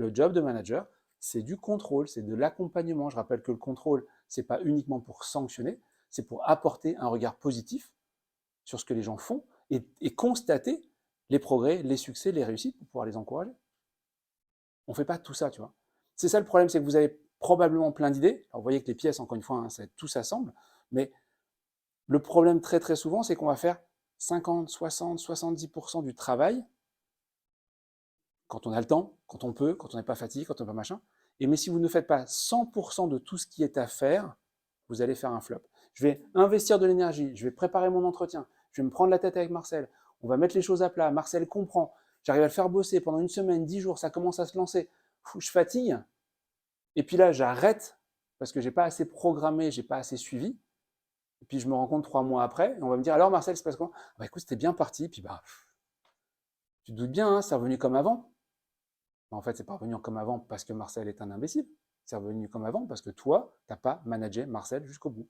Le job de manager, c'est du contrôle, c'est de l'accompagnement. Je rappelle que le contrôle, ce n'est pas uniquement pour sanctionner, c'est pour apporter un regard positif sur ce que les gens font et constater les progrès, les succès, les réussites pour pouvoir les encourager. On ne fait pas tout ça, tu vois. C'est ça le problème, c'est que vous avez probablement plein d'idées. Alors vous voyez que les pièces, encore une fois, tout s'assemble, mais le problème très très souvent, c'est qu'on va faire 50, 60, 70% du travail quand on a le temps, quand on peut, quand on n'est pas fatigué, quand on n'est pas machin. Mais si vous ne faites pas 100% de tout ce qui est à faire, vous allez faire un flop. Je vais investir de l'énergie, je vais préparer mon entretien, je vais me prendre la tête avec Marcel, on va mettre les choses à plat, Marcel comprend, j'arrive à le faire bosser pendant une semaine, 10 jours, ça commence à se lancer, je fatigue, et puis là j'arrête parce que j'ai pas assez programmé, j'ai pas assez suivi, et puis je me rends compte 3 mois après, et on va me dire alors Marcel, c'est parce quoi? Bah écoute, c'était bien parti, puis bah tu te doutes bien, hein, c'est revenu comme avant. En fait, c'est pas revenu comme avant parce que Marcel est un imbécile. C'est revenu comme avant parce que toi, tu n'as pas managé Marcel jusqu'au bout.